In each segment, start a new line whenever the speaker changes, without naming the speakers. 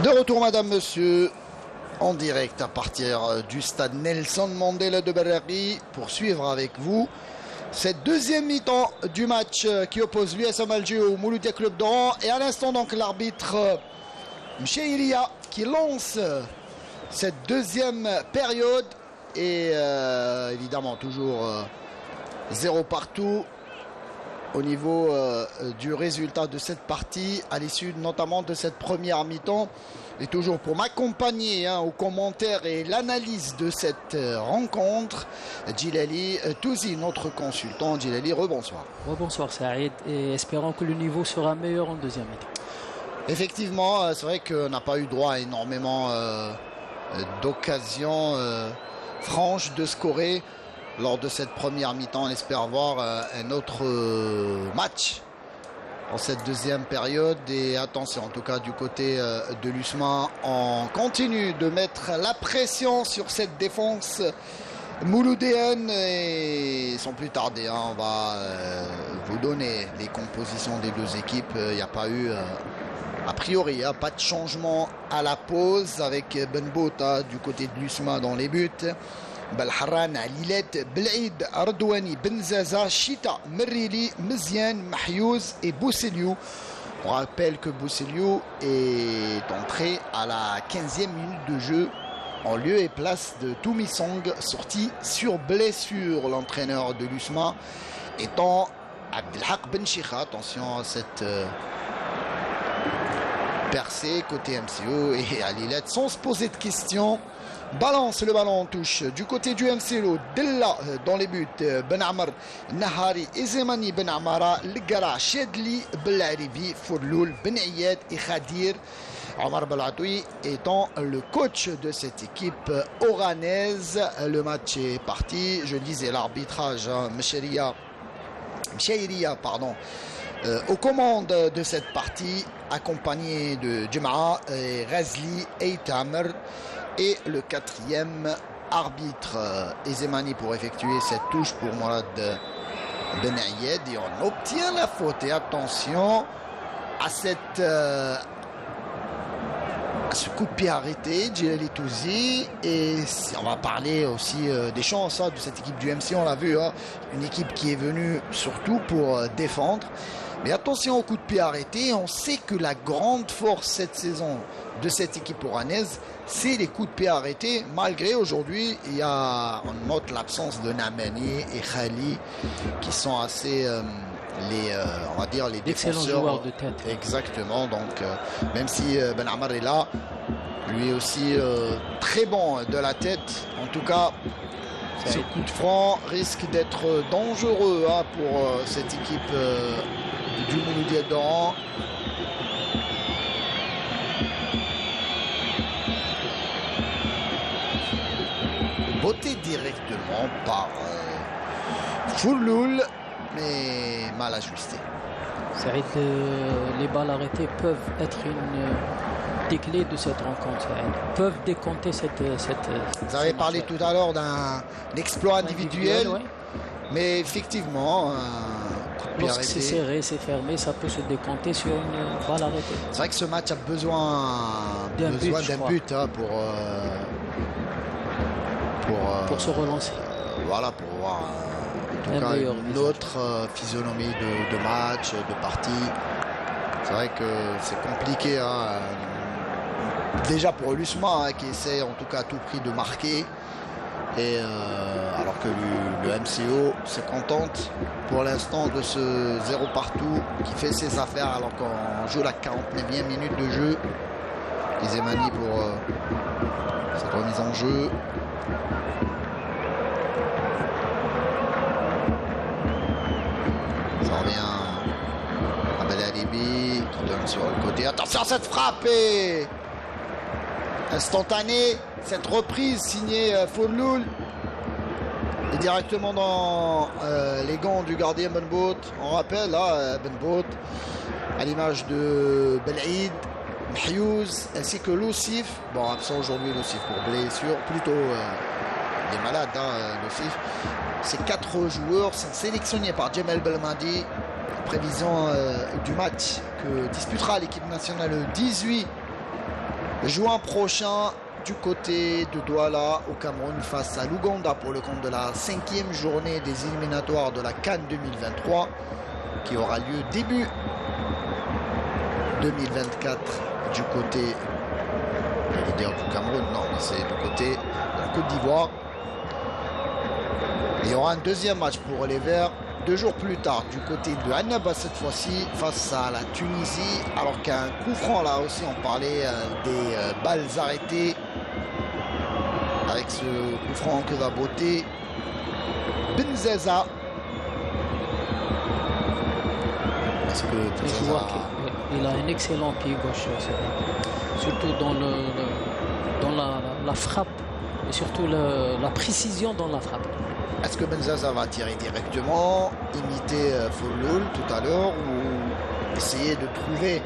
De retour, madame, monsieur, en direct à partir du stade Nelson Mandela de Berreri pour suivre avec vous cette deuxième mi-temps du match qui oppose l'USM Alger au Mouloudia Club d'Oran. Et à l'instant, donc, l'arbitre Mcheiria qui lance cette deuxième période. Et évidemment, toujours 0 partout au niveau du résultat de cette partie, à l'issue notamment de cette première mi-temps. Et toujours pour m'accompagner aux commentaires et l'analyse de cette rencontre, Djilali Touzi, notre consultant. Djilali, rebonsoir.
Rebonsoir Saïd, et espérons que le niveau sera meilleur en deuxième mi-temps.
Effectivement, c'est vrai qu'on n'a pas eu droit à énormément d'occasions franches de scorer lors de cette première mi-temps. On espère voir un autre match en cette deuxième période. Et attention, en tout cas du côté de l'USMA, on continue de mettre la pression sur cette défense mouloudéenne. Et sans plus tarder, on va vous donner les compositions des deux équipes. Il n'y a pas eu a priori pas de changement à la pause, avec Ben Bouta du côté de l'USMA dans les buts, Belharan, Alilet, Blaïd, Ardouani, Benzaza, Chita, Merili, Meziane, Mahyouz et Bousseliou. On rappelle que Bousseliou est entré à la 15e minute de jeu en lieu et place de Toumisong, sorti sur blessure. L'entraîneur de l'USMA étant Abdelhak Benchikha. Attention à cette percée côté MCO, et Alilet, sans se poser de questions, balance le ballon en touche du côté du MCO. Della dans les buts, Ben Amr, Nahari, Ezemani, Ben Amara, Ligara, Chedli, Belaribi, Fourloul, Ben Ayed et Khadir. Omar Belatoui étant le coach de cette équipe oranaise. Le match est parti. Je disais l'arbitrage, Mcheiria, aux commandes de cette partie, accompagné de Djema'a, Razli et Tamer, et le quatrième arbitre Ezemani pour effectuer cette touche pour Mourad Ben Ayed, et on obtient la faute. Et attention à ce coup de pied arrêté, Djilali Touzi. Et on va parler aussi des chances de cette équipe du MC. On l'a vu, une équipe qui est venue surtout pour défendre. Mais attention au coup de pied arrêté. On sait que la grande force cette saison de cette équipe oranaise, c'est les coups de pied arrêtés. Malgré aujourd'hui, on note l'absence de Namani et Khali, qui sont assez on va dire les défenseurs
joueurs de tête.
Exactement. Donc même si Ben Amar est là, lui aussi très bon de la tête. En tout cas, ce coup de franc risque d'être dangereux pour cette équipe du Mouloudia d'Oran. Voté directement par Fourloul, mais mal ajusté.
C'est vrai que les balles arrêtées peuvent être des clés de cette rencontre. Elles peuvent décompter cette
Vous avez parlé tout à l'heure d'un exploit individuel, ouais. Mais effectivement,
lorsque c'est serré, c'est fermé, ça peut se décompter sur une balle arrêtée.
C'est vrai que ce match a besoin d'un but
pour se relancer.
Voilà, pour voir en tout cas une autre physionomie de match, de partie. C'est vrai que c'est compliqué déjà pour l'USMA qui essaie en tout cas à tout prix de marquer. Et alors que le MCO se contente pour l'instant de ce 0 partout qui fait ses affaires, alors qu'on joue la 49e minute de jeu. Ezemani pour cette remise en jeu. Ça revient à Belaribi qui donne sur le côté. Attention à cette frappe instantanée, cette reprise signée Fourloul, et directement dans les gants du gardien Ben Bout. On rappelle Ben Bout, à l'image de Belaïd, Mahyouz, ainsi que Loussif. Bon, absent aujourd'hui Loussif pour blessure, plutôt il est malade Loussif. Ces 4 joueurs sont sélectionnés par Djemel Belmadi en prévision du match que disputera l'équipe nationale le 18 Juin prochain, du côté de Douala, au Cameroun, face à l'Ouganda pour le compte de la 5e journée des éliminatoires de la CAN 2023, qui aura lieu début 2024 du côté, j'allais dire du Cameroun, non, c'est du côté de la Côte d'Ivoire. Il y aura un deuxième match pour les Verts 2 jours plus tard du côté de Annaba, cette fois-ci face à la Tunisie, alors qu'un coup franc, là aussi on parlait des balles arrêtées, avec ce coup franc que va botter Benzeza. Est-ce que Benzeza...
Il a un excellent pied gauche, surtout dans la frappe et surtout la précision dans la frappe.
Est-ce que Benzeza va tirer directement, imiter Fouloul tout à l'heure, ou essayer de trouver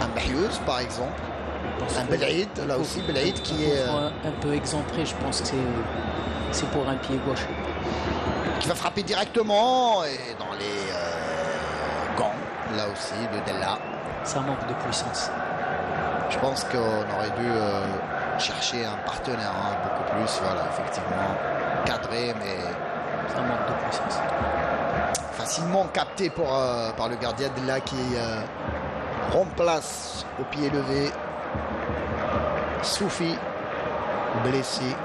un Mahiouz par exemple, un Belaïd, là aussi Belaïd qui est
un peu excentré, je pense que c'est pour un pied gauche.
Qui va frapper directement et dans les gants, là aussi, de Della.
Ça manque de puissance.
Je pense qu'on aurait dû chercher un partenaire beaucoup plus, voilà, effectivement, cadré, mais
ça manque de puissance.
Facilement capté par le gardien Della qui remplace au pied levé Soufi, blessé.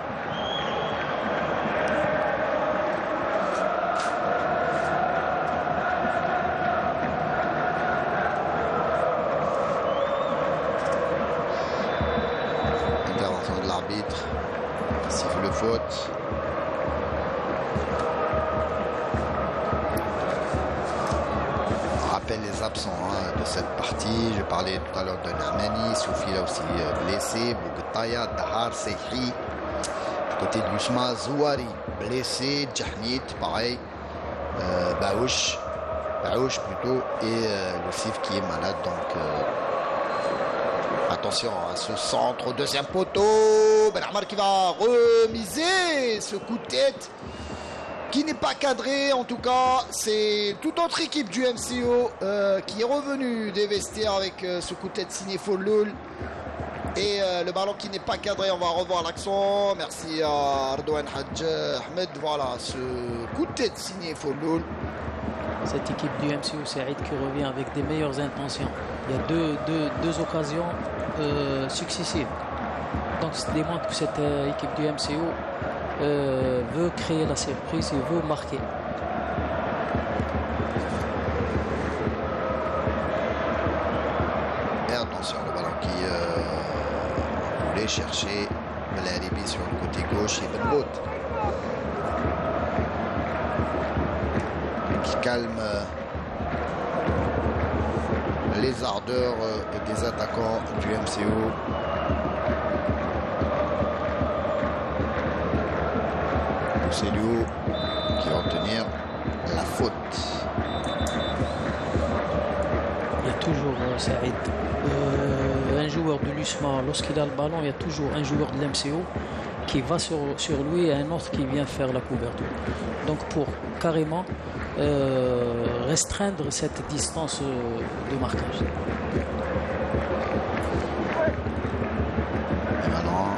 Siffle faute. On rappelle les absents de cette partie. Je parlais tout à l'heure de Namani, Soufi là aussi blessé, Bougtaya, Dahar, Seyhi. Du côté de l'Usma, Zouari blessé, Djahnit pareil, Baouch plutôt, et Lucif qui est malade, donc attention à ce centre, deuxième poteau, Benhamar qui va remiser ce coup de tête qui n'est pas cadré. En tout cas, c'est toute autre équipe du MCO qui est revenue des vestiaires avec ce coup de tête signé Fouloul. Et le ballon qui n'est pas cadré, on va revoir l'action. Merci à Ardouane Hadj Ahmed. Voilà, ce coup de tête signé Fouloul.
Cette équipe du MCO Saïd qui revient avec des meilleures intentions. Il y a deux occasions successives. Donc ça démontre que cette équipe du MCO veut créer la surprise et veut marquer.
Et attention, le ballon qui voulait chercher Belaribi sur le côté gauche et Benbout qui calme les ardeurs des attaquants du MCO. Célio qui va obtenir la faute.
Il y a toujours, Saïd, un joueur de l'USMA, lorsqu'il a le ballon, il y a toujours un joueur de l'MCO qui va sur lui et un autre qui vient faire la couverture. Donc pour carrément restreindre cette distance de marquage.
Et maintenant,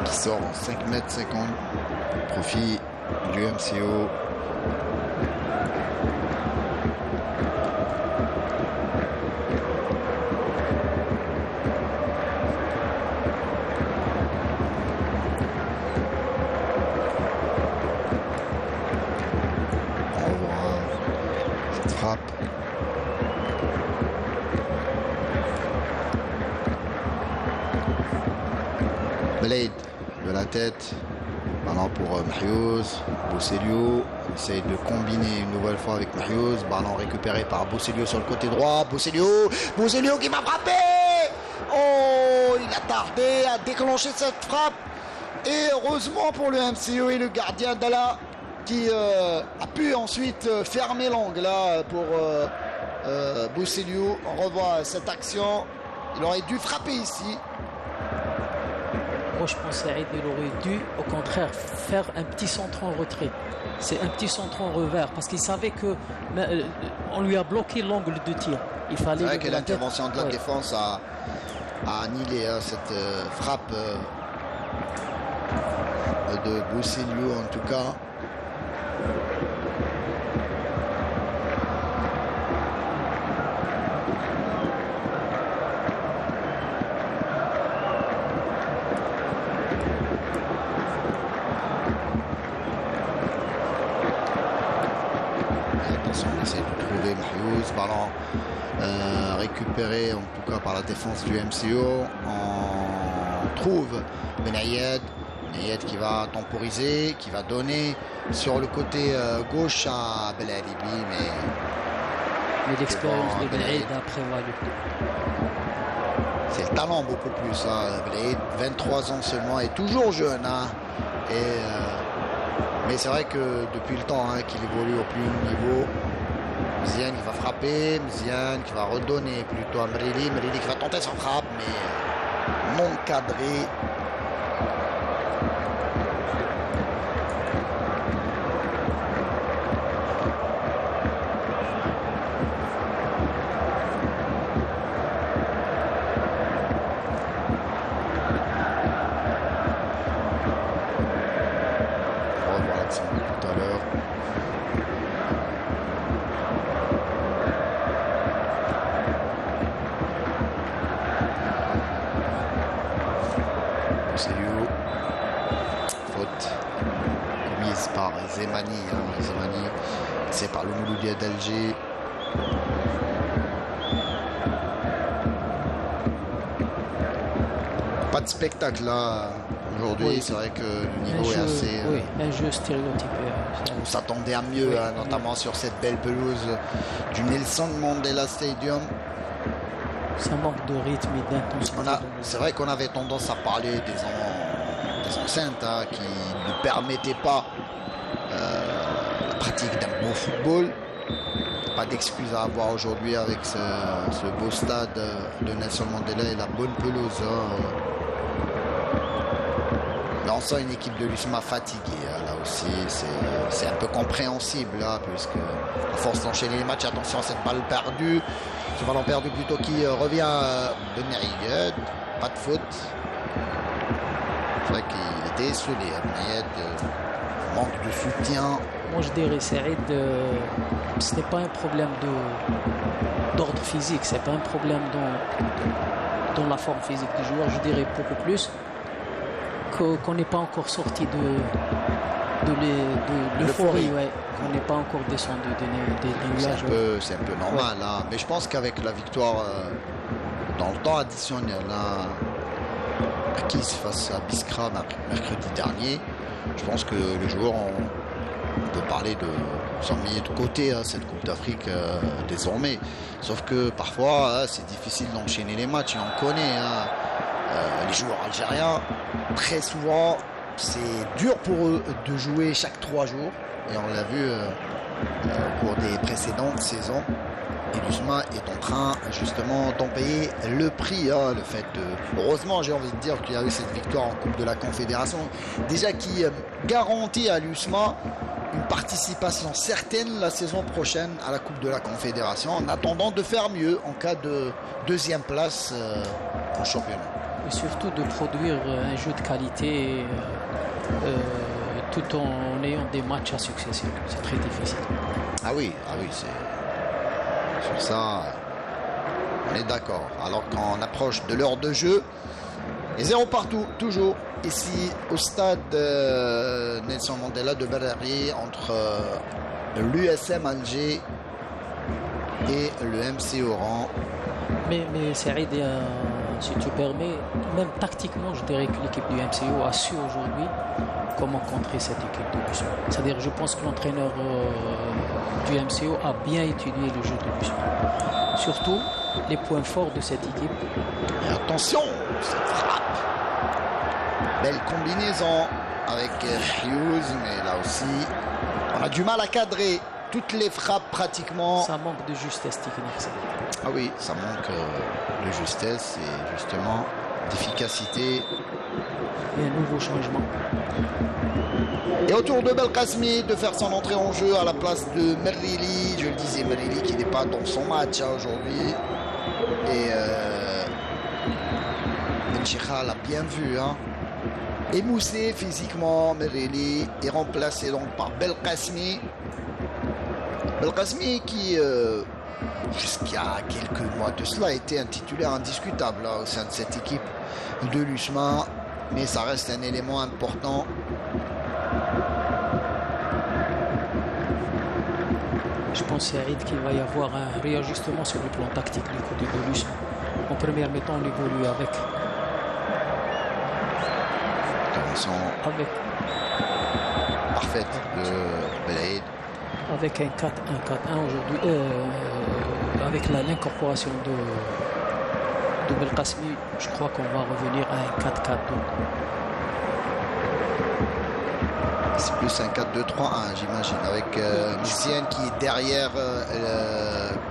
qui sort en 5 mètres 50, profit du MCO. Blade de la tête, ballon pour Mahiouz, Bousselio essaye de combiner une nouvelle fois avec Mahiouz, ballon récupéré par Bousselio sur le côté droit, Bousselio qui va frapper. Oh, il a tardé à déclencher cette frappe et heureusement pour le MCO et le gardien Dalla qui a pu ensuite fermer l'angle là pour Bousselio. On revoit cette action, il aurait dû frapper ici.
Moi, je pense que Saïd aurait dû, au contraire, faire un petit centre en retrait. c'est un petit centre en revers parce qu'il savait que on lui a bloqué l'angle de tir. Il fallait.
C'est vrai que l'intervention de la défense a annihilé cette frappe de Boussiliou en tout cas. Ballon récupéré en tout cas par la défense du MCO. On trouve Benayed qui va temporiser, qui va donner sur le côté gauche à Belalibi,
mais l'expérience de Benayed après Walid.
C'est le talent beaucoup plus. Belayed, 23 ans seulement, est toujours jeune. Mais c'est vrai que depuis le temps qu'il évolue au plus haut niveau. Mziane qui va frapper, Mziane qui va redonner plutôt à Mrili qui va tenter sa frappe, mais non cadré. On va voir l'action tout à l'heure. Faute commise par Zemani. Zemani, c'est par le Mouloudia d'Alger. Pas de spectacle là aujourd'hui. Oui, c'est vrai que le niveau est assez.
Oui, un jeu stéréotypé.
On s'attendait à mieux, notamment sur cette belle pelouse du Nelson Mandela Stadium.
Ça manque de rythme et d'intensité.
C'est vrai qu'on avait tendance à parler des enceintes qui ne permettaient pas la pratique d'un bon football. Pas d'excuses à avoir aujourd'hui avec ce beau stade de Nelson Mandela et la bonne pelouse. Mais on sent une équipe de l'USMA fatiguée. Là aussi, c'est un peu compréhensible puisque à force d'enchaîner les matchs, attention à cette balle perdue. Ce ballon perdu plutôt qui revient à Benayed. Pas de faute. C'est vrai qu'il était esselé. Benayed manque de soutien.
Moi je dirais Saïd, ce n'est pas un problème d'ordre physique, c'est pas un problème dans la forme physique du joueur. Je dirais beaucoup plus qu'on n'est pas encore sorti de l'euphorie, qu'on n'est pas encore descendu des nuages.
C'est un peu normal, mais je pense qu'avec la victoire dans le temps additionnel acquise face à Biskra mercredi dernier, je pense que les joueurs on peut parler de s'en mis de côté cette Coupe d'Afrique désormais. Sauf que parfois c'est difficile d'enchaîner les matchs et on connaît les joueurs algériens. Très souvent c'est dur pour eux de jouer chaque 3 jours et on l'a vu au cours des précédentes saisons. Et l'USMA est en train justement d'en payer le prix. Le fait heureusement, j'ai envie de dire qu'il y a eu cette victoire en Coupe de la Confédération, déjà qui garantit à l'USMA une participation certaine la saison prochaine à la Coupe de la Confédération, en attendant de faire mieux en cas de 2e place en championnat.
Et surtout de produire un jeu de qualité tout en ayant des matchs à succession. C'est très difficile.
Ah oui, c'est... Sur ça, on est d'accord. Alors qu'on approche de l'heure de jeu, et 0 partout, toujours ici au stade Nelson Mandela de Berrari entre l'USM Alger et le MC Oran.
Mais Saïd, si tu permets, même tactiquement, je dirais que l'équipe du MCO a su aujourd'hui comment contrer cette équipe de l'USMA. C'est-à-dire, je pense que l'entraîneur du MCO a bien étudié le jeu de l'USMA. Surtout les points forts de cette équipe.
Et attention, cette frappe. Belle combinaison avec Hughes, mais là aussi, on a du mal à cadrer toutes les frappes pratiquement.
Ça manque de justesse technique.
Ah oui, ça manque de justesse et justement, d'efficacité.
Et un nouveau changement.
Et autour de Belkacemi de faire son entrée en jeu à la place de Merili. Je le disais, Merili qui n'est pas dans son match aujourd'hui. Et Benchikha l'a bien vu. Émoussé physiquement, Merili est remplacé donc par Belkacemi. Belkacemi qui, jusqu'à quelques mois de cela, était un titulaire indiscutable au sein de cette équipe de l'USMA. Mais ça reste un élément important.
Je pense, Saïd, qu'il va y avoir un réajustement sur le plan tactique du côté de l'USMA. En première mi-temps, on évolue avec
parfaite de Belaïd.
Avec un 4-1-4-1 aujourd'hui, avec l'incorporation de Belkacemi, je crois qu'on va revenir à un 4-4-2.
C'est plus un 4-2-3-1, j'imagine, avec Mziane qui est derrière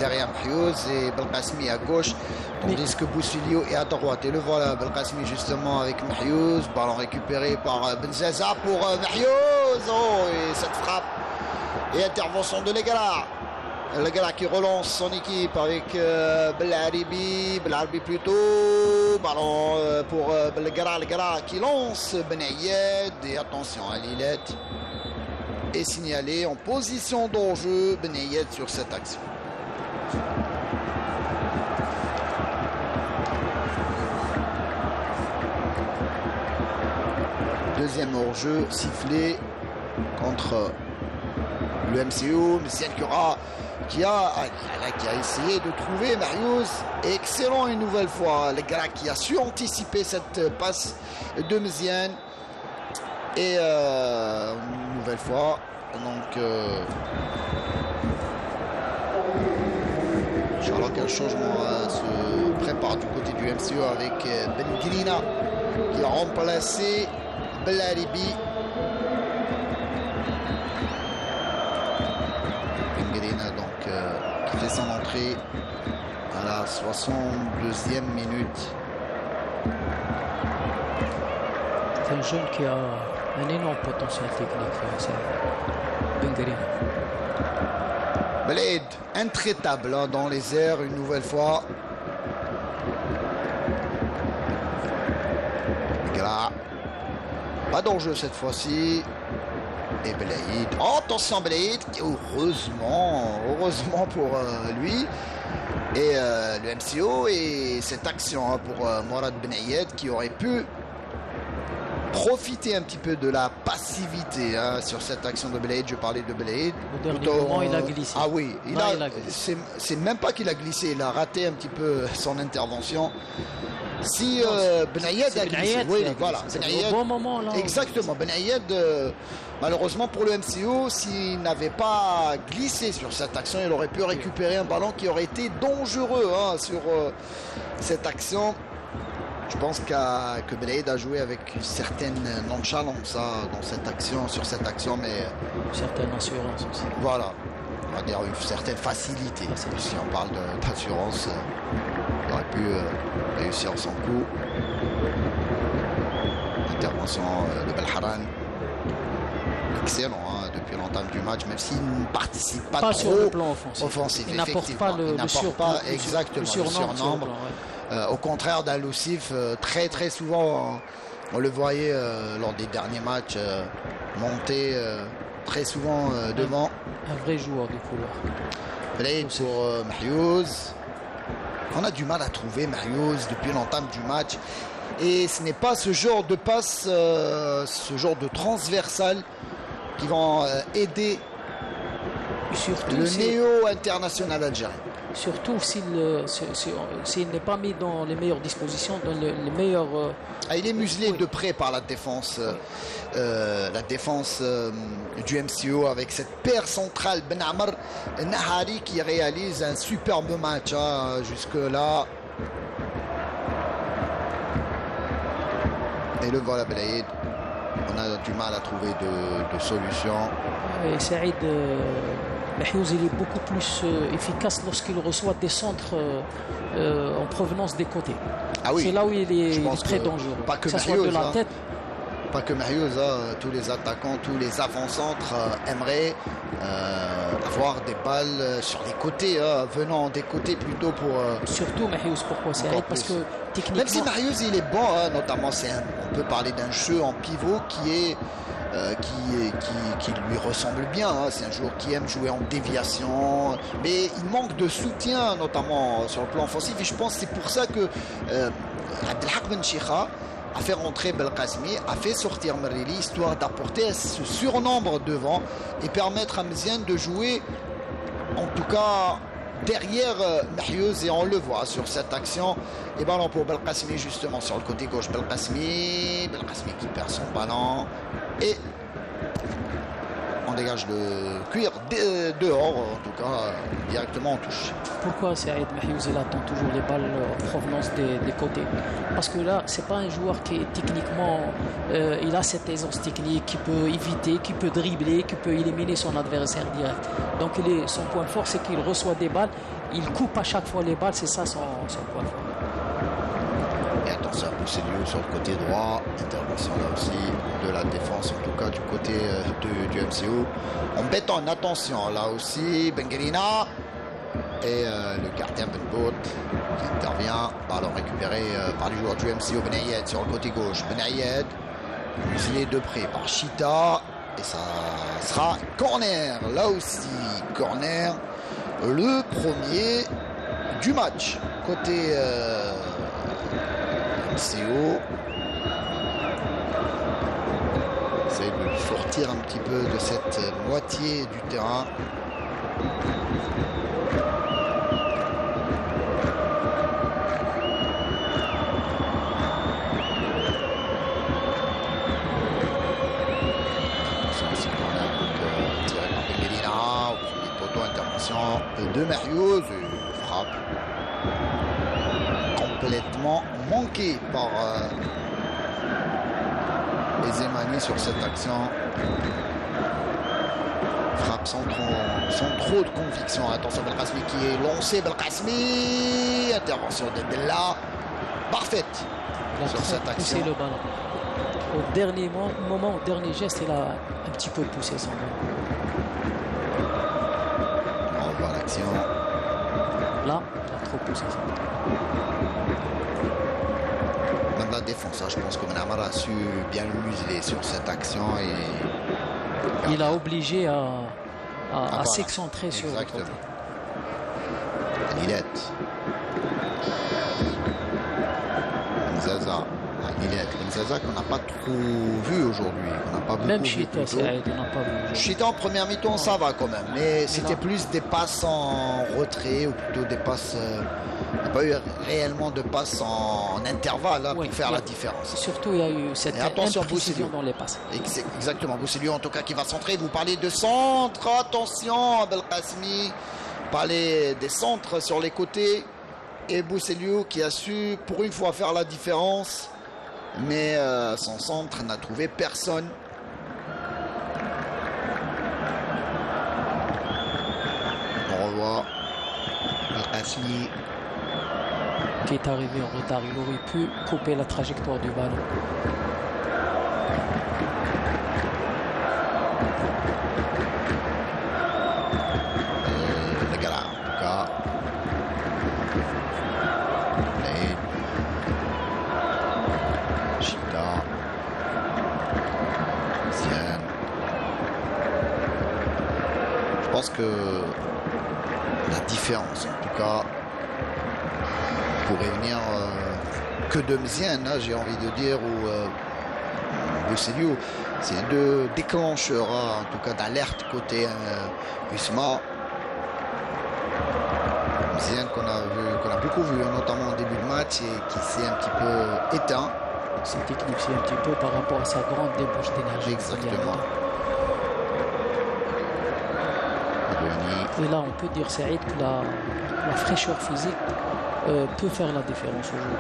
Mahiouz et Belkacemi à gauche, tandis que Boussilio est à droite. Et le voilà, Belkacemi justement avec Mahiouz, ballon récupéré par Benzaza pour Mahiouz. Oh, et cette frappe et intervention de Legala. Legala qui relance son équipe avec Belharibi plutôt. Ballon pour Legala qui lance Benayed. Et attention, Lilette est signalé en position d'enjeu. Benayed sur cette action. Deuxième hors-jeu sifflé contre le MCO. Messiane Cura qui a essayé de trouver Mahiouz. Excellent une nouvelle fois. Le gars qui a su anticiper cette passe de Mziane. Et une nouvelle fois, donc je crois qu'un changement se prépare du côté du MCO avec Ben Grina qui a remplacé Belharibi. Qui fait son entrée à la 62e minute.
C'est un jeune qui a un énorme potentiel technique, c'est Bengrina.
Blade intraitable dans les airs une nouvelle fois. Là, pas d'enjeu cette fois-ci. Et Belaïd, oh, attention Belaïd, heureusement pour lui et le MCO et cette action pour Morad Benayed qui aurait pu profiter un petit peu de la passivité sur cette action de Belaïd. Je parlais de Belaïd.
Au dernier moment, il a glissé.
Ah oui, c'est même pas qu'il a glissé, il a raté un petit peu son intervention. Si Benayed a glissé, oui, voilà.
Benayed, au bon moment là.
Exactement, Benayed, malheureusement pour le MCO, s'il n'avait pas glissé sur cette action, il aurait pu récupérer un ballon qui aurait été dangereux sur cette action. Je pense que Benayed a joué avec une certaine nonchalance dans cette action, sur cette action, mais
une certaine assurance aussi.
Voilà, on va dire une certaine facilité. Si on parle d'assurance, il aurait pu réussir son coup. Intervention de Belharan. Excellent depuis l'entame du match, même s'il ne participe pas trop
sur le plan offensif.
Il n'apporte pas exactement le surnombre. Au contraire d'Alousif, très très souvent, on le voyait lors des derniers matchs monter très souvent devant.
Un vrai joueur du couloir.
Blade pour Mahiouz. On a du mal à trouver Mahiouz depuis l'entame du match. Et ce n'est pas ce genre de passe, ce genre de transversal qui vont aider le néo-international algérien.
Surtout s'il n'est pas mis dans les meilleures dispositions, dans les meilleurs...
il est muselé de près par la défense du MCO avec cette paire centrale Ben Amr Nahari qui réalise un superbe match jusque-là. Et le voilà Belaïd. On a du mal à trouver de solution.
Et Saïd, Mahiouz il est beaucoup plus efficace lorsqu'il reçoit des centres en provenance des côtés.
Ah oui.
C'est là où il est très dangereux.
Pas que
ça soit de la tête.
Pas que Mahiouz, tous les attaquants, tous les avant-centres aimeraient avoir des balles sur les côtés, venant des côtés plutôt pour.
Surtout Mahiouz, pourquoi c'est parce que techniquement.
Même si Mahiouz il est bon, notamment on peut parler d'un jeu en pivot qui lui ressemble bien. C'est un joueur qui aime jouer en déviation, mais il manque de soutien, notamment sur le plan offensif. Et je pense que c'est pour ça que Abdelhak Ben Chikha a fait rentrer Belkacemi, a fait sortir Merili, histoire d'apporter ce surnombre devant et permettre à Mziane de jouer, en tout cas derrière Mahiouz. Et on le voit sur cette action. Et ballon pour Belkacemi justement sur le côté gauche. Belkacemi qui perd son ballon. Et on dégage le cuir dehors, en tout cas directement en touche.
Pourquoi Saïd Mahiouz il attend toujours les balles en provenance des côtés? Parce que là, c'est pas un joueur qui est techniquement, il a cette aisance technique, qui peut éviter, qui peut dribbler, qui peut éliminer son adversaire direct. Donc son point fort, c'est qu'il reçoit des balles, il coupe à chaque fois les balles, c'est ça son point fort.
Et attention à Bousseliou sur le côté droit, intervention là aussi de la défense, en tout cas du côté du MCO. Embêtant, attention là aussi, Benguelina et le gardien Benbout qui intervient, ballon récupéré par les joueurs du MCO. Benayed sur le côté gauche, Benayed muselé de près par Chita et ça sera corner, là aussi corner, le premier du match côté MCO. Essaye de le sortir un petit peu de cette moitié du terrain. Tiré par Benguelina au premier poteau, intervention de Mahiouz, frappe complètement manqué par Bezemani sur cette action. Frappe sans trop de conviction. Attention, Belkacemi qui est lancé. Belkacemi, intervention de Bella parfaite sur cette action.
Le ballon. Au dernier moment, au dernier geste, il a un petit peu poussé son ballon.
On voit l'action.
Là, il a trop poussé son ballon.
Même la défense, je pense que Benamar a su bien le museler sur cette action et
il a obligé à s'excentrer sur le côté.
Lilette. Nzaza. Nzaza qu'on n'a pas trop vu aujourd'hui.
Même Chita, on n'a pas vu.
Chita en première mi-temps, ça va quand même. Mais c'était plus des passes en retrait ou plutôt des passes. Il n'y a pas eu réellement de passes en intervalle pour faire la différence.
Surtout, il y a eu cette imprécision dans les passes.
Exactement. Bousseliou, en tout cas, qui va centrer. Vous parlez de centre. Attention, Belkacemi. Parlez des centres sur les côtés. Et Bousseliou qui a su, pour une fois, faire la différence. Mais son centre n'a trouvé personne. On revoit Belkacemi
qui est arrivé en retard. Il aurait pu couper la trajectoire du ballon.
Le gars là, en tout cas. Chita. Ziane. Je pense que la différence, en tout cas, pourrait venir que de Mziane, j'ai envie de dire, ou Bousseliou. C'est deux déclencheurs, en tout cas d'alerte côté Usma. Mziane qu'on a beaucoup vu, notamment au début de match, et qui s'est un petit peu éteint.
C'est technique, c'est un petit peu par rapport à sa grande débauche d'énergie.
Exactement.
Et là, on peut dire, Saïd, que la fraîcheur physique peut faire la différence aujourd'hui.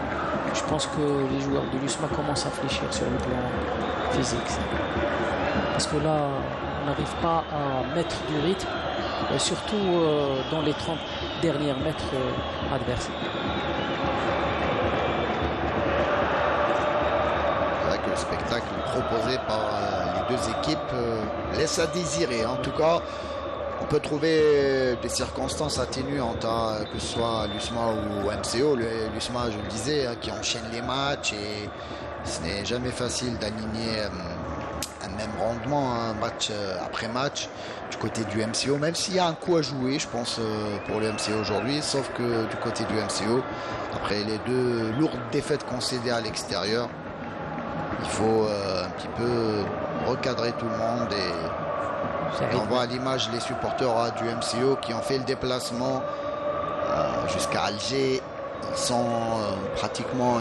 Je pense que les joueurs de l'USMA commencent à fléchir sur le plan physique. Parce que là, on n'arrive pas à mettre du rythme surtout dans les 30 derniers mètres adverses.
C'est vrai que le spectacle proposé par les deux équipes laisse à désirer. En tout cas, on peut trouver des circonstances atténuantes, hein, que ce soit l'USMA ou MCO. L'USMA, je le disais, hein, qui enchaîne les matchs et ce n'est jamais facile d'aligner un même rendement, un match après match du côté du MCO, même s'il y a un coup à jouer, je pense, pour le MCO aujourd'hui, sauf que du côté du MCO, après les deux lourdes défaites concédées à l'extérieur, il faut un petit peu recadrer tout le monde et on voit à l'image les supporters du MCO qui ont fait le déplacement jusqu'à Alger. Ils sont pratiquement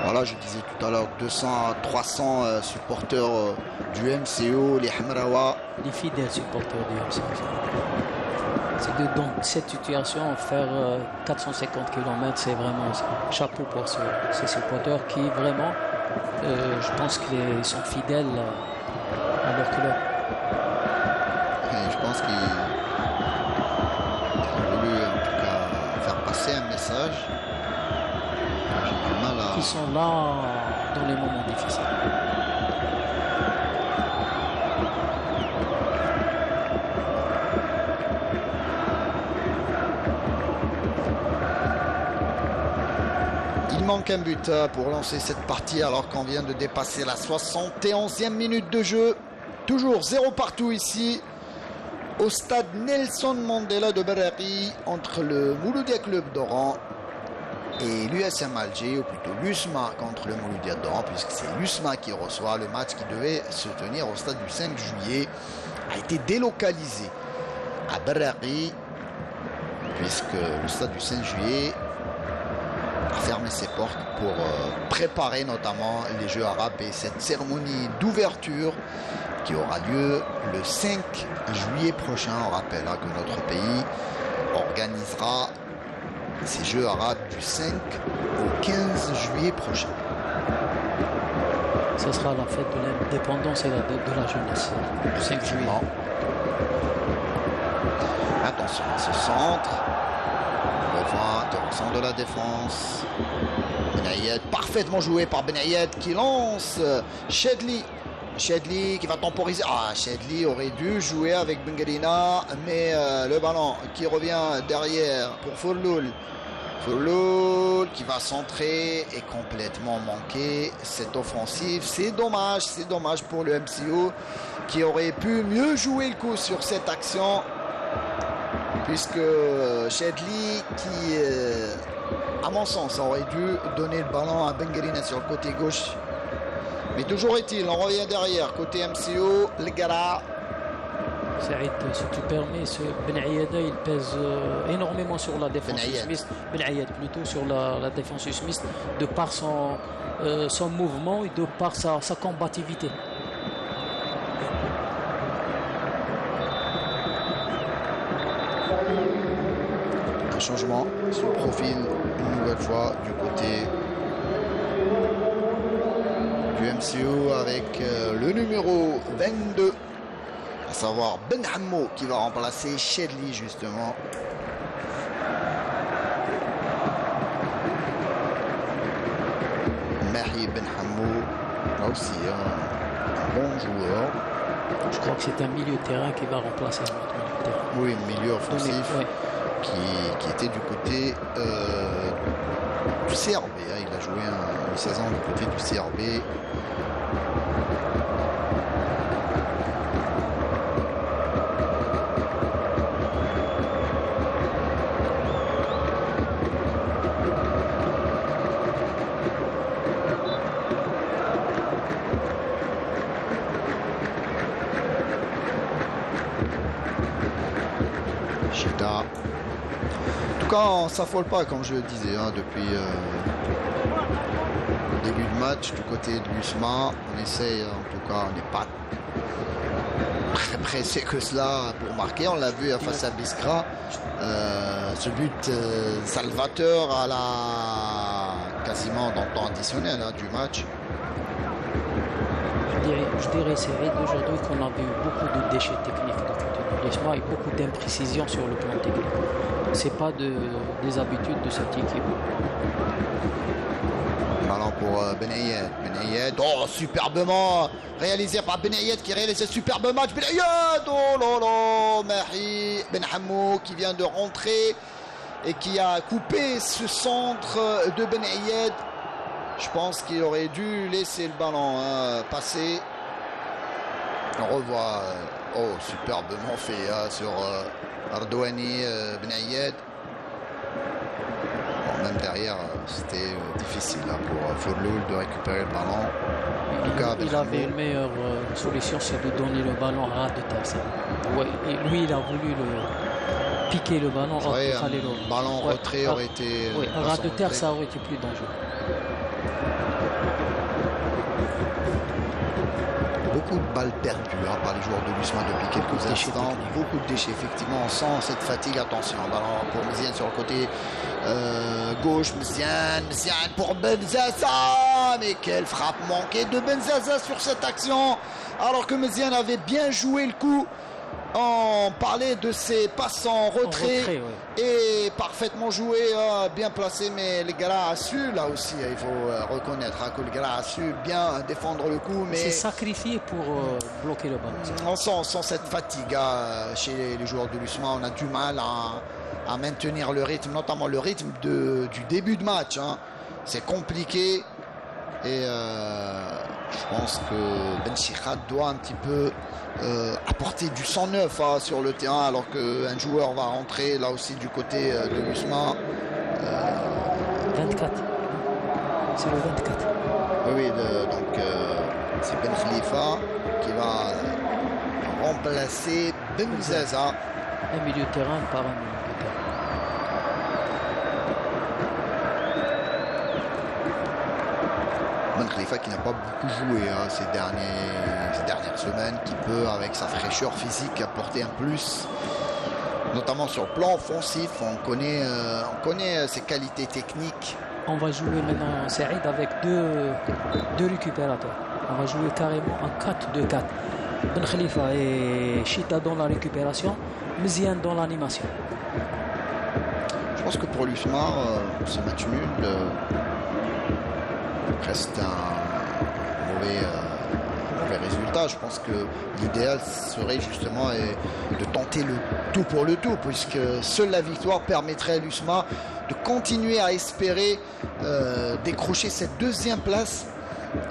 voilà, je disais tout à l'heure 200 à 300 supporters du MCO, les Hamraoua.
Les fidèles supporters du MCO. C'est dans cette situation, faire 450 km, c'est vraiment chapeau pour ces supporters qui vraiment, je pense qu'ils sont fidèles à leur club.
Et je pense qu'ils ont voulu en tout cas faire passer un message.
Ils sont là dans les moments difficiles.
Il manque un but pour lancer cette partie alors qu'on vient de dépasser la 71e minute de jeu. Toujours 0 partout ici au stade Nelson Mandela de Berraki entre le Mouloudia Club d'Oran et l'USM Alger, ou plutôt l'USMA contre le Mouloudia d'Oran, puisque c'est l'USMA qui reçoit. Le match qui devait se tenir au stade du 5 juillet a été délocalisé à Berraki, puisque le stade du 5 juillet a fermé ses portes pour préparer notamment les Jeux arabes et cette cérémonie d'ouverture qui aura lieu le 5 juillet prochain. On rappelle que notre pays organisera ces Jeux arabes du 5 au 15 juillet prochain.
Ce sera la fête de l'indépendance et de la jeunesse, le 5 juillet.
Attention à ce centre. Le centre de la défense. Benayed, parfaitement joué par Benayed qui lance Chedli. Chedli qui va temporiser. Chedli aurait dû jouer avec Bengerina, mais le ballon qui revient derrière pour Fouloul. Fouloul qui va centrer et complètement manquer cette offensive. C'est dommage pour le MCO qui aurait pu mieux jouer le coup sur cette action. Puisque Chedli qui, à mon sens, aurait dû donner le ballon à Bengerina sur le côté gauche. Mais toujours est-il, on revient derrière, côté MCO, le Gara.
Saïd, si tu permets, ce Benayeda, il pèse énormément sur la défense smith. Benayed plutôt sur la défense smith, de par son mouvement et de par sa combativité.
Un changement sur le profil, une nouvelle fois, du côté du MCO avec le numéro 22, à savoir Ben Hammo qui va remplacer Chedli justement. Mahi Ben Hammo, là aussi un bon joueur.
Je crois que c'est un milieu de terrain qui va remplacer notre milieu de terrain.
Oui, milieu offensif.
Oui.
Qui était du côté du CRB. Il a joué une saison du côté du CRB. Chita. On ne s'affole pas, comme je le disais, depuis le début de match du côté de l'USMA. On essaye, en tout cas, on n'est pas très pressé que cela pour marquer. On l'a vu face à Biskra. Ce but salvateur à la quasiment dans le temps additionnel du match.
Je dirais Saïd aujourd'hui qu'on a vu beaucoup de déchets techniques depuis tout le match. l'USMA et beaucoup d'imprécisions sur le plan technique. C'est pas des habitudes de cette équipe.
Ballon pour Benayed. Benayed, oh, superbement réalisé par Benayed qui réalise un superbe match. Benayed, oh là là, Mahi Benhamou qui vient de rentrer et qui a coupé ce centre de Benayed. Je pense qu'il aurait dû laisser le ballon passer. On revoit, oh, superbement fait sur Ardouani Benayed. Bon, même derrière, c'était difficile pour Furloul de récupérer le ballon. En tout cas,
il avait une meilleure solution, c'est de donner le ballon à ras de terre. Ouais, et lui, il a voulu piquer le ballon.
Ouais, un ballon en retrait aurait été...
Oui, à ras de terre, ça aurait été plus dangereux.
Beaucoup de balles perdues par les joueurs de l'USMA depuis quelques instants. Beaucoup de déchets, effectivement. On sent cette fatigue. Attention, ballon pour Mziane sur le côté gauche. Mziane pour Benzaza. Mais quelle frappe manquée de Benzaza sur cette action. Alors que Mziane avait bien joué le coup. On parlait de ses passes en retrait, ouais. Et parfaitement joué, bien placé, mais le gars a su, là aussi, il faut reconnaître que le gars a su bien défendre le coup. Mais
c'est sacrifié pour bloquer le ballon.
On sent cette fatigue chez les joueurs de l'USMA. On a du mal à maintenir le rythme, notamment le rythme du début de match. C'est compliqué. Et je pense que Ben Chikhat doit un petit peu apporter du 109 sur le terrain, alors qu'un joueur va rentrer là aussi du côté de l'USMA.
24. C'est le 24.
Oui, donc c'est Ben Khalifa qui va remplacer Ben Zaza.
Un milieu de terrain par un milieu de terrain.
Ben Khalifa qui n'a pas beaucoup joué ces dernières semaines, qui peut avec sa fraîcheur physique apporter un plus, notamment sur le plan offensif. On connaît ses qualités techniques.
On va jouer maintenant Saïd avec deux récupérateurs. On va jouer carrément en 4-2-4. Ben Khalifa et Chita dans la récupération, Mziane dans l'animation.
Je pense que pour l'USMA, ce match nul reste un mauvais résultat. Je pense que l'idéal serait justement de tenter le tout pour le tout, puisque seule la victoire permettrait à l'USMA de continuer à espérer décrocher cette deuxième place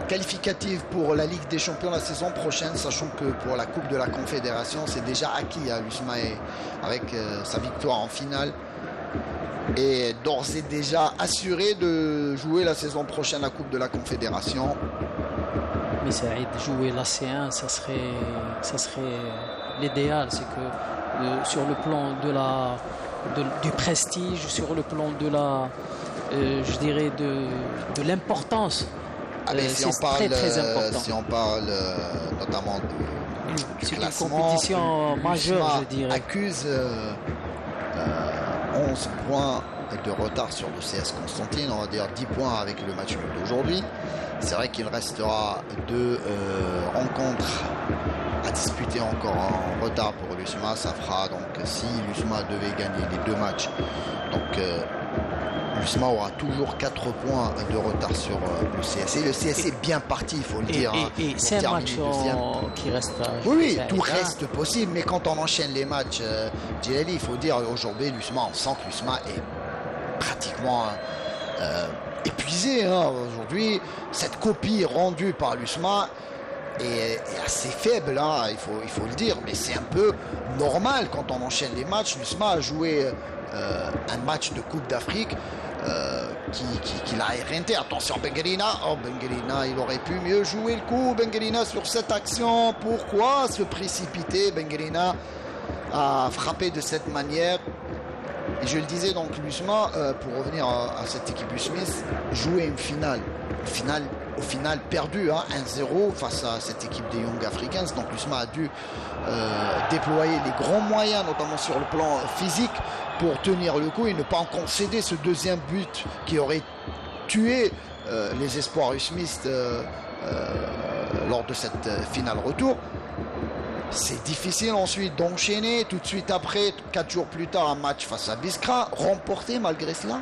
qualificative pour la Ligue des Champions la saison prochaine, sachant que pour la Coupe de la Confédération, c'est déjà acquis à l'USMA avec sa victoire en finale. Et d'ores et déjà assuré de jouer la saison prochaine la Coupe de la Confédération.
Mais Saïd, jouer la C1, ça serait l'idéal. C'est que sur le plan du prestige, sur le plan de la, je dirais de l'importance,
c'est très important. Si on parle notamment du classement,
une compétition majeure, je dirais.
Accuse 11 points de retard sur le CS Constantine, on va dire 10 points avec le match nul d'aujourd'hui. C'est vrai qu'il restera 2 rencontres à disputer encore en retard pour l'USMA. Ça fera donc, si l'USMA devait gagner les 2 matchs, donc l'USMA aura toujours 4 points de retard sur le CS. Et le CS est bien parti, il faut le dire.
Et c'est un match qui reste à jouer.
Oui, tout reste possible, mais quand on enchaîne les matchs, Djilali, il faut dire aujourd'hui, l'USMA, on sent que l'USMA est pratiquement épuisé. Aujourd'hui, cette copie rendue par l'USMA est assez faible, il faut le dire, mais c'est un peu normal quand on enchaîne les matchs. L'USMA a joué un match de Coupe d'Afrique qui l'a éreinté. Attention, Benguerina. Oh, Benguerina, il aurait pu mieux jouer le coup. Benguerina sur cette action. Pourquoi se précipiter? Benguerina a frappé de cette manière. Et je le disais, donc l'USMA, pour revenir à cette équipe USMIS, jouait une finale au final perdue, 1-0 face à cette équipe des Young Africans. Donc l'USMA a dû déployer les grands moyens, notamment sur le plan physique, pour tenir le coup et ne pas en concéder ce deuxième but qui aurait tué les espoirs USMIS lors de cette finale retour. C'est difficile ensuite d'enchaîner tout de suite après, 4 jours plus tard, un match face à Biskra, remporté malgré cela.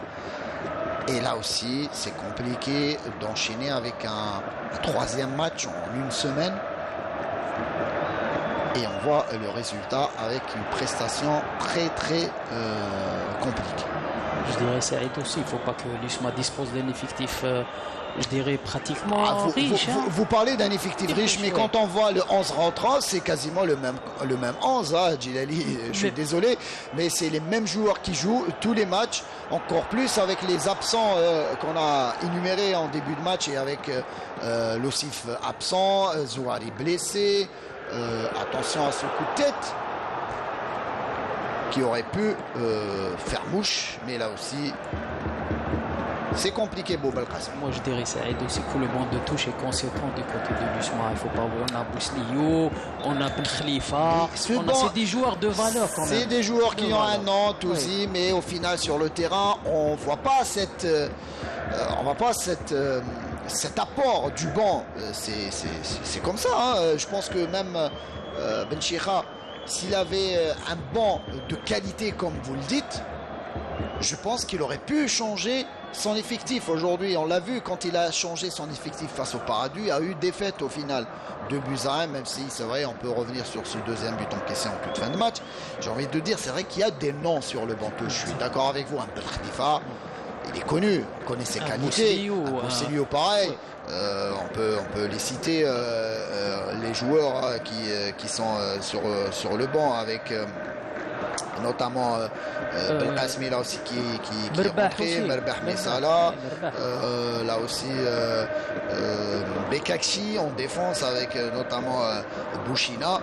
Et là aussi, c'est compliqué d'enchaîner avec un troisième match en une semaine. Et on voit le résultat avec une prestation très compliquée.
Je dirais Saïd aussi, il ne faut pas que l'USMA dispose d'un effectif, je dirais, pratiquement riche.
Vous parlez d'un effectif riche, mais quand on voit le 11 rentrant, c'est quasiment le même 11. Hein, Djilali, je suis désolé, mais c'est les mêmes joueurs qui jouent tous les matchs, encore plus avec les absents qu'on a énumérés en début de match et avec Lossif absent, Zouari blessé. Attention à ce coup de tête qui aurait pu faire mouche, mais là aussi c'est compliqué. Boubacar.
Moi je dirais Saïd aussi que le banc de touche est conséquent du côté de l'USMA. Il ne faut pas voir, on a Bouslio, on a Ben Khalifa, c'est des joueurs de valeur quand même.
C'est des joueurs qui ont un an aussi, mais au final sur le terrain on voit pas cet apport du banc. C'est comme ça, hein. Je pense que même Ben Chira, s'il avait un banc de qualité comme vous le dites, je pense qu'il aurait pu changer son effectif. Aujourd'hui, on l'a vu quand il a changé son effectif face au Paradou, il a eu défaite au final, 2-1, même si c'est vrai, on peut revenir sur ce deuxième but encaissé en toute fin de match. J'ai envie de dire, c'est vrai qu'il y a des noms sur le banc. Je suis d'accord avec vous, un Abdel Khalifa, il est connu, on connaît ses qualités. Bouslio, pareil. On peut les citer, les joueurs qui sont sur le banc, avec notamment Belkacmi là aussi qui est rentré, Merbah Messala, là aussi Bekakchi en défense avec notamment Bouchina.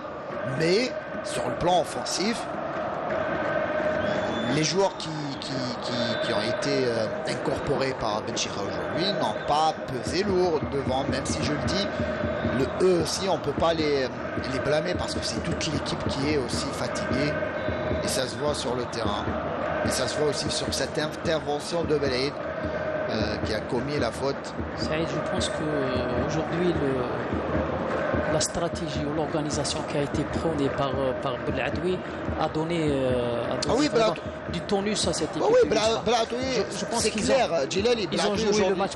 Mais sur le plan offensif, les joueurs qui ont été incorporés par Ben Chira aujourd'hui n'ont pas pesé lourd devant, même si je le dis, eux aussi on ne peut pas les blâmer parce que c'est toute l'équipe qui est aussi fatiguée et ça se voit sur le terrain et ça se voit aussi sur cette intervention de Belaïd qui a commis la faute.
Saïd, je pense qu'aujourd'hui la stratégie ou l'organisation qui a été prônée par Belhadoui a donné du tonus à cette équipe.
Oui, Belhadoui, je pense c'est clair.
Ils ont joué le match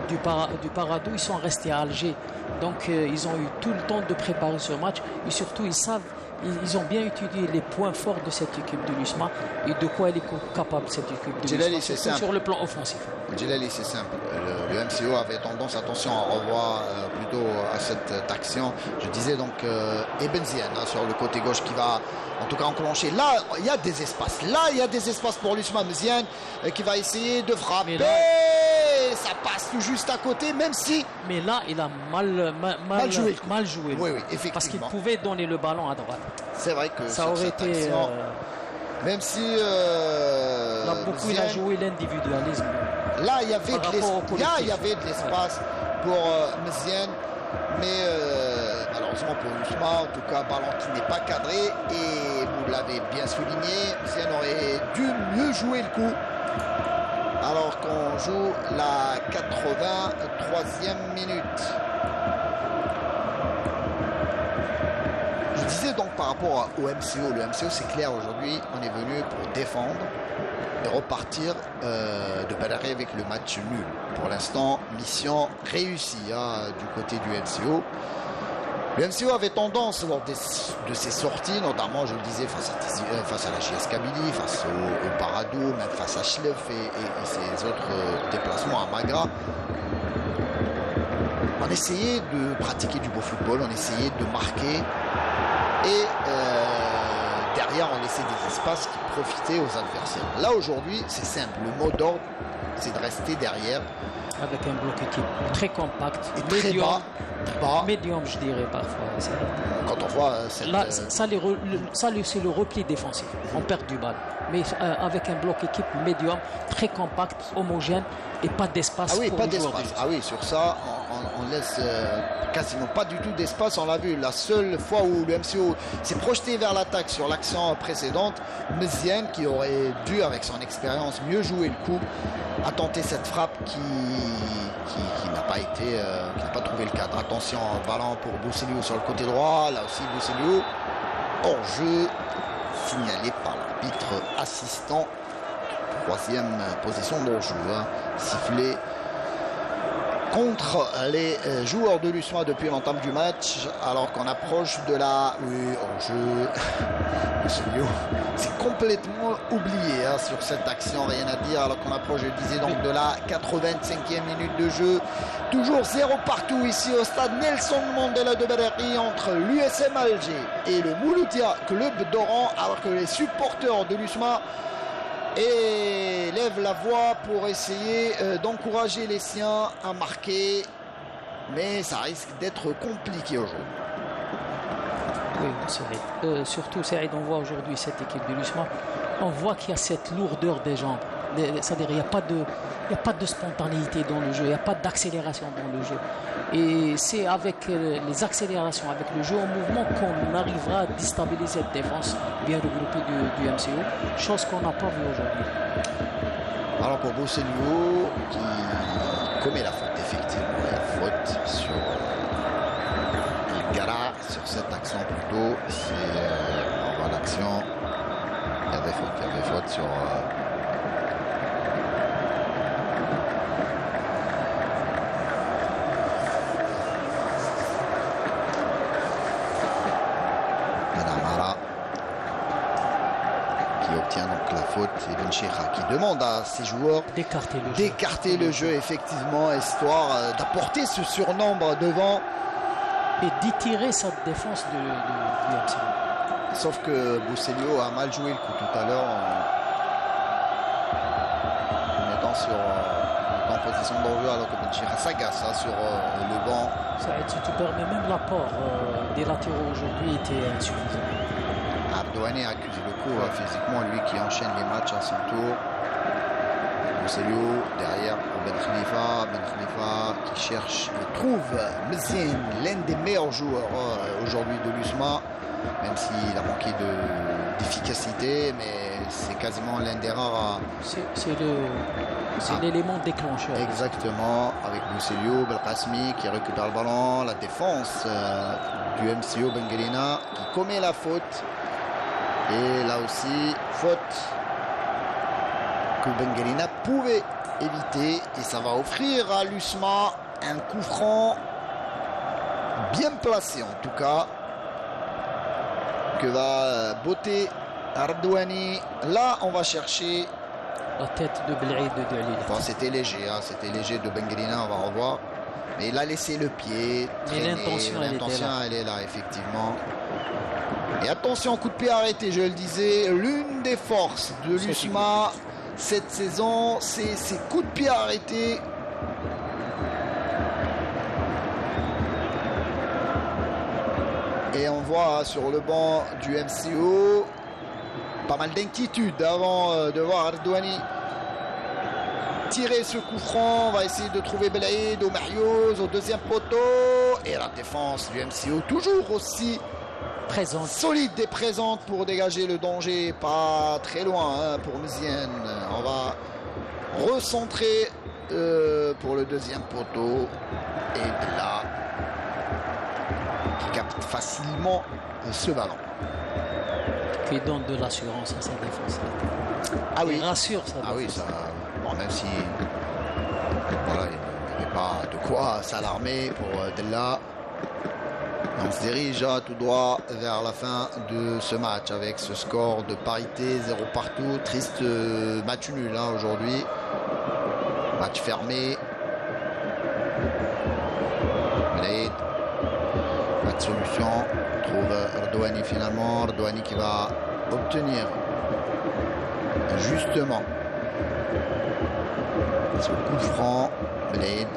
du Paradou, ils sont restés à Alger. Donc ils ont eu tout le temps de préparer ce match et surtout ils ont bien étudié les points forts de cette équipe de l'USMA et de quoi elle est capable, cette équipe de l'USMA, sur le plan offensif.
Djilali, c'est simple. Le MCO avait tendance, attention, à revoir plutôt à cette action. Je disais donc Eben Ziane sur le côté gauche qui va en tout cas enclencher. Là, il y a des espaces. Là, il y a des espaces pour l'USMA. Ziane qui va essayer de frapper. Ça passe tout juste à côté, même si...
Mais là, il a mal joué.
Oui, effectivement.
Parce qu'il pouvait donner le ballon à droite.
C'est vrai que
ça aurait été...
Action, même si...
là, beaucoup, il a joué l'individualisme.
Là, il y avait de l'espace pour Mziane, mais malheureusement pour l'USMA, en tout cas, ballon qui n'est pas cadré. Et vous l'avez bien souligné, Mziane aurait dû mieux jouer le coup. Alors qu'on joue la 83e minute. Je disais donc par rapport au MCO, le MCO c'est clair aujourd'hui, on est venu pour défendre et repartir de Badari avec le match nul. Pour l'instant, mission réussie du côté du MCO. Le MCO avait tendance lors de ses sorties, notamment je le disais face à la JS Kabylie, face au Paradou, même face à Schleuf et ses autres déplacements à Magra. On essayait de pratiquer du beau football, on essayait de marquer et derrière on laissait des espaces qui profitaient aux adversaires. Là aujourd'hui c'est simple, le mot d'ordre c'est de rester derrière.
Avec un bloc équipe très compact,
et très bas.
Médium, je dirais parfois.
Quand on voit
là, c'est le repli défensif. On perd du ballon. Mais avec un bloc équipe médium, très compact, homogène et pas d'espace.
Ah oui, pas d'espace. Ah oui, sur ça, on laisse quasiment pas du tout d'espace. On l'a vu. La seule fois où le MCO s'est projeté vers l'attaque sur l'action précédente, Mziane Mziane qui aurait dû, avec son expérience, mieux jouer le coup, a tenté cette frappe qui n'a pas été, qui n'a pas trouvé le cadre. Attention, ballon pour Bousseliou sur le côté droit. Là aussi, Bousseliou hors jeu, signalé par l'arbitre assistant. Troisième position d'hors-jeu, sifflé contre les joueurs de l'USMA depuis l'entame du match, alors qu'on approche de la... Oui, hors-jeu. C'est complètement oublié sur cette action, rien à dire, alors qu'on approche, je disais, donc de la 85e minute de jeu. Toujours 0 partout ici au stade Nelson Mandela de Berry entre l'USM Alger et le Mouloudia Club d'Oran, alors que les supporters de l'USMA lèvent la voix pour essayer d'encourager les siens à marquer, mais ça risque d'être compliqué aujourd'hui.
Oui, Saïd. Surtout, Saïd, on voit aujourd'hui cette équipe de l'USMA, on voit qu'il y a cette lourdeur des jambes. C'est-à-dire il n'y a pas de spontanéité dans le jeu, il n'y a pas d'accélération dans le jeu. Et c'est avec les accélérations, avec le jeu en mouvement qu'on arrivera à déstabiliser cette défense bien regroupée du MCO, chose qu'on n'a pas vue aujourd'hui.
Alors pour Bousseliou qui commet la faute, effectivement, la faute sur Gara, sur cette action plutôt, on voit l'action, il y avait faute sur... donc la faute, et Ben Cheikha qui demande à ses joueurs d'écarter le jeu, effectivement, histoire d'apporter ce surnombre devant
et d'étirer sa défense du MCO.
Sauf que Bousseliou a mal joué le coup tout à l'heure en mettant en position d'enjeu, alors que Ben Cheikha s'agace sur le banc.
Si tu permets, même l'apport des latéraux aujourd'hui était insuffisant.
Ardouani a accusé le coup physiquement, lui qui enchaîne les matchs à son tour. Bousseliou derrière pour Ben Khalifa qui cherche et trouve Mziane, l'un des meilleurs joueurs aujourd'hui de l'USMA, même s'il a manqué d'efficacité, mais c'est quasiment l'un des rares.
C'est l'élément déclencheur.
Exactement, avec Bousseliou, Belkacemi qui récupère le ballon, la défense du MCO Benguelina qui commet la faute. Et là aussi, faute que Benguelina pouvait éviter. Et ça va offrir à l'USMA un coup franc bien placé en tout cas. Que va botter Ardouani. Là, on va chercher
la tête de Belhaïd de Delil.
Bon, c'était léger, c'était léger de Benguelina, on va revoir. Mais il a laissé le pied traîner. L'intention, elle est là, effectivement. Et attention, coup de pied arrêté, je le disais, l'une des forces de l'USMA cette saison, c'est ses coups de pied arrêtés. Et on voit sur le banc du MCO pas mal d'inquiétude avant de voir Ardouani tirer ce coup franc. On va essayer de trouver Belhaïd au Marios, au deuxième poteau. Et la défense du MCO toujours aussi
présente,
solide et présente pour dégager le danger, pas très loin pour Mziane. On va recentrer pour le deuxième poteau et là qui capte facilement ce ballon,
qui donne de l'assurance à sa défense.
Ah oui,
il rassure sa défense.
Ah oui, ça, bon, même si voilà, il n'y avait pas de quoi s'alarmer pour Della. On se dirige tout droit vers la fin de ce match avec ce score de parité, 0 partout. Triste match nul aujourd'hui. Match fermé. Belhaïd, pas de solution. On trouve Ardouani finalement. Ardouani qui va obtenir justement ce coup de franc. Belhaïd.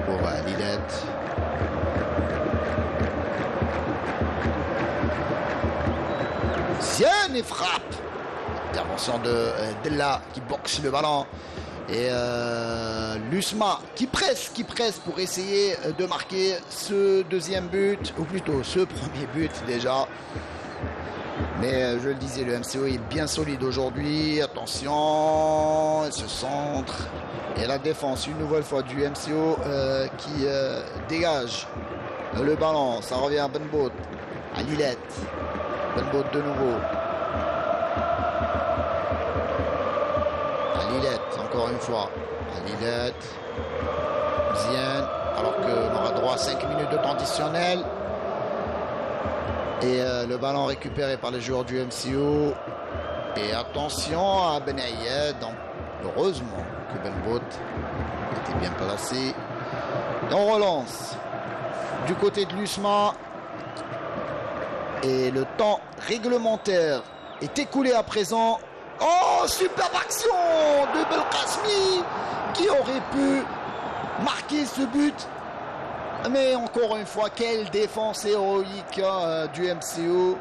Pour Lilette. Ziane et frappe. Intervention de Della qui boxe le ballon Et l'USMA qui presse pour essayer de marquer ce deuxième but, ou plutôt ce premier but déjà. Mais je le disais, le MCO est bien solide aujourd'hui. Attention, il se centre. Et la défense, une nouvelle fois du MCO qui dégage le ballon. Ça revient à Benbout, à Lillette. Benbout de nouveau. À Lillette, encore une fois. À Lillette. Zien, alors qu'on aura droit à 5 minutes de temps additionnel. Et le ballon récupéré par les joueurs du MCO. Et attention à Ben Ayed. Heureusement que Benbout était bien placé. Et on relance du côté de l'USMA. Et le temps réglementaire est écoulé à présent. Oh, superbe action de Belkacemi qui aurait pu marquer ce but. Mais encore une fois, quelle défense héroïque du MCO.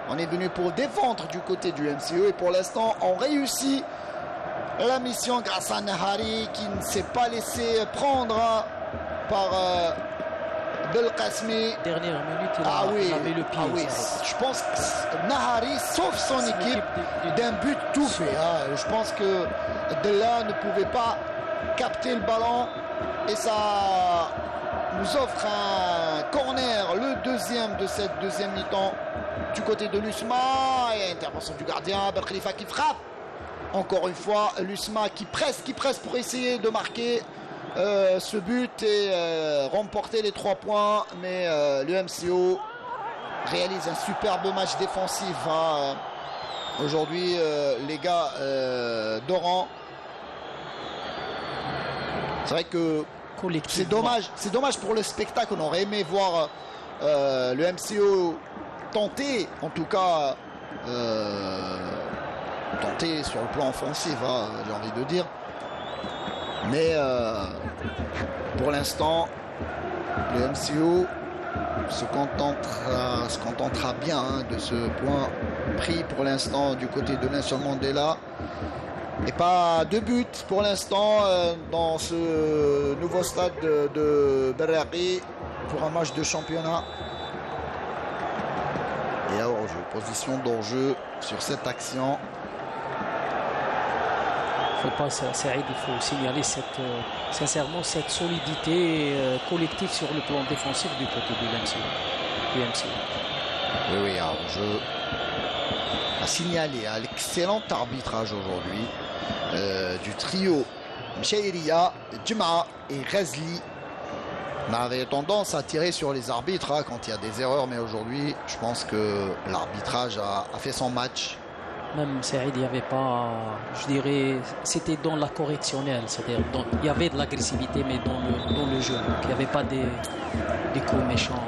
On est venu pour défendre du côté du MCO et pour l'instant, on réussit la mission grâce à Nahari qui ne s'est pas laissé prendre par Belkacemi.
Dernière minute, il a mis le pied.
Ah oui, je pense que Nahari sauve son équipe d'un but tout fait. Je pense que Della ne pouvait pas capter le ballon et ça nous offre un corner, le deuxième de cette deuxième mi-temps du côté de l'USMA. Et intervention du gardien, Ben Khalifa qui frappe. Encore une fois, l'USMA qui presse pour essayer de marquer ce but et remporter les 3 points. Mais le MCO réalise un superbe match défensif. Aujourd'hui, les gars d'Oran. C'est vrai que c'est dommage pour le spectacle. On aurait aimé voir le MCO tenter, en tout cas tenter sur le plan offensif, j'ai envie de dire. Mais pour l'instant, le MCO se contentera bien de ce point pris pour l'instant du côté de Nelson Mandela. Et pas de but pour l'instant dans ce nouveau stade de Berraqi pour un match de championnat. Et hors-jeu, position d'hors-jeu sur cette action.
Saïd, il faut signaler sincèrement cette solidité collective sur le plan défensif du côté du MCO.
Oui, hors-jeu. À signaler l'excellent arbitrage aujourd'hui du trio Mchairia, Djuma et Rezli. On avait tendance à tirer sur les arbitres quand il y a des erreurs, mais aujourd'hui, je pense que l'arbitrage a fait son match.
Même Saïd, il n'y avait pas, je dirais, c'était dans la correctionnelle, c'est-à-dire il y avait de l'agressivité, mais dans le jeu. Donc, il n'y avait pas des coups méchants.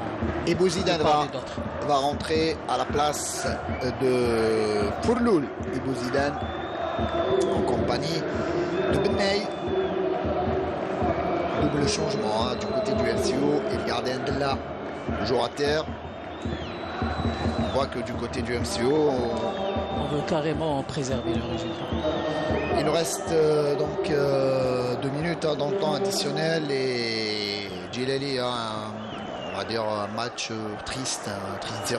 Et Bouzidane va rentrer à la place de Fourloul. Et Bouzidane en compagnie de Benay. Double changement du côté du MCO et le gardien de là, toujours à terre. On voit que du côté du MCO,
on veut carrément préserver le résultat.
Il nous reste donc 2 minutes dans le temps additionnel et Djilali a on va dire un match triste 0-0.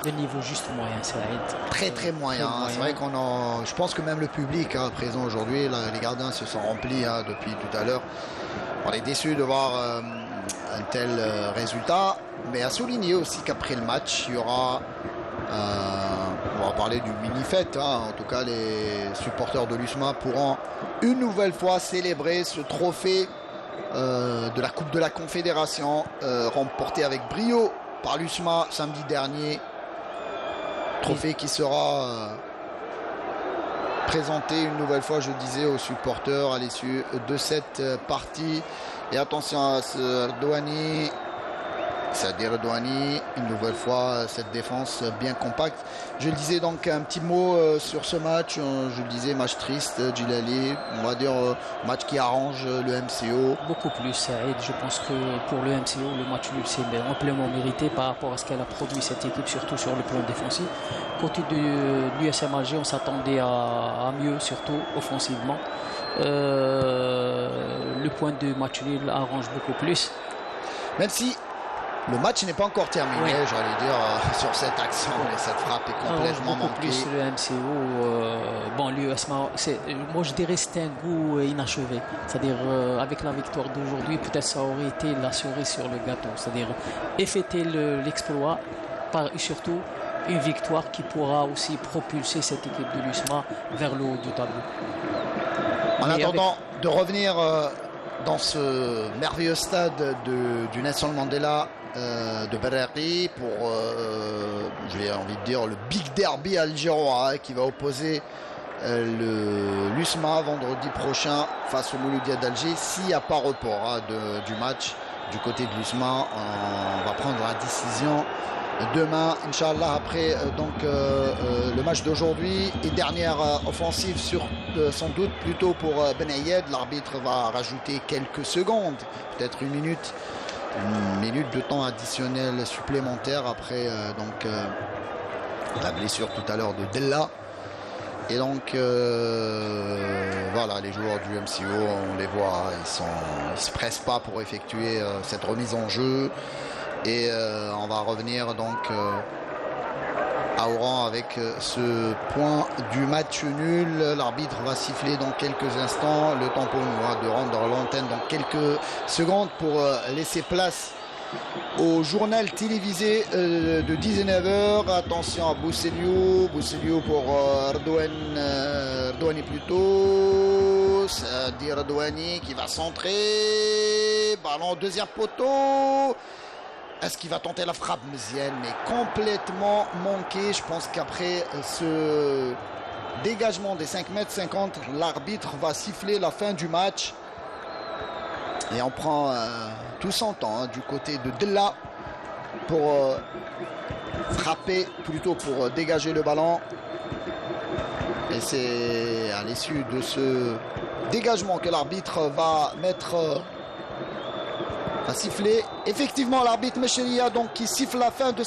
Le niveau juste moyen, ça va être
très moyen. C'est vrai je pense que même le public présent aujourd'hui, les gardiens se sont remplis depuis tout à l'heure. On est déçus de voir un tel résultat, mais à souligner aussi qu'après le match, il y aura on va parler du mini-fête. En tout cas, les supporters de l'USMA pourront une nouvelle fois célébrer ce trophée de la Coupe de la Confédération remporté avec brio par l'USMA samedi dernier. Trophée qui sera présenté une nouvelle fois, je disais, aux supporters à l'issue de cette partie. Et attention à Ardouani. Sadir Ardouani, une nouvelle fois cette défense bien compacte. Je le disais donc un petit mot sur ce match. Je le disais, match triste, Djilali. On va dire match qui arrange le MCO.
Beaucoup plus, Saïd. Je pense que pour le MCO, le match nul c'est amplement mérité par rapport à ce qu'elle a produit cette équipe, surtout sur le plan défensif. Côté de l'USM Alger, on s'attendait à mieux, surtout offensivement. Le point de match nul arrange beaucoup plus.
Même si le match n'est pas encore terminé,
Oui.
j'allais dire, sur cette action, et cette frappe est complètement
Beaucoup
manquée.
plus le MCO. Bon, l'US Maroc, moi je dirais c'était un goût inachevé. C'est-à-dire, avec la victoire d'aujourd'hui, peut-être ça aurait été la cerise sur le gâteau. C'est-à-dire, effectuer l'exploit, et surtout une victoire qui pourra aussi propulser cette équipe de l'USMA vers le haut du tableau.
En
Mais
attendant de revenir dans ce merveilleux stade du Nelson Mandela de Berreri pour, j'ai envie de dire, le Big Derby algérois qui va opposer l'USMA vendredi prochain face au Mouloudia d'Alger. S'il n'y a pas report du match du côté de l'USMA, on va prendre la décision demain, Inch'Allah, après le match d'aujourd'hui et dernière offensive sans doute plutôt pour Ben Ayed. L'arbitre va rajouter quelques secondes, peut-être une minute de temps additionnel supplémentaire après la blessure tout à l'heure de Della. Et donc voilà, les joueurs du MCO, on les voit, ils se pressent pas pour effectuer cette remise en jeu. Et on va revenir donc à Oran avec ce point du match nul. L'arbitre va siffler dans quelques instants. Le temps pour nous de rendre l'antenne dans quelques secondes pour laisser place au journal télévisé de 19h. Attention à Bousseliou pour Ardouani plutôt. Sadi Ardouani qui va centrer. Ballon au deuxième poteau. Est-ce qu'il va tenter la frappe Mzienne, mais complètement manqué. Je pense qu'après ce dégagement des 5,50 m, l'arbitre va siffler la fin du match. Et on prend tout son temps du côté de Della pour frapper, plutôt pour dégager le ballon. Et c'est à l'issue de ce dégagement que l'arbitre va siffler. Effectivement, l'arbitre Mechelia donc qui siffle la fin de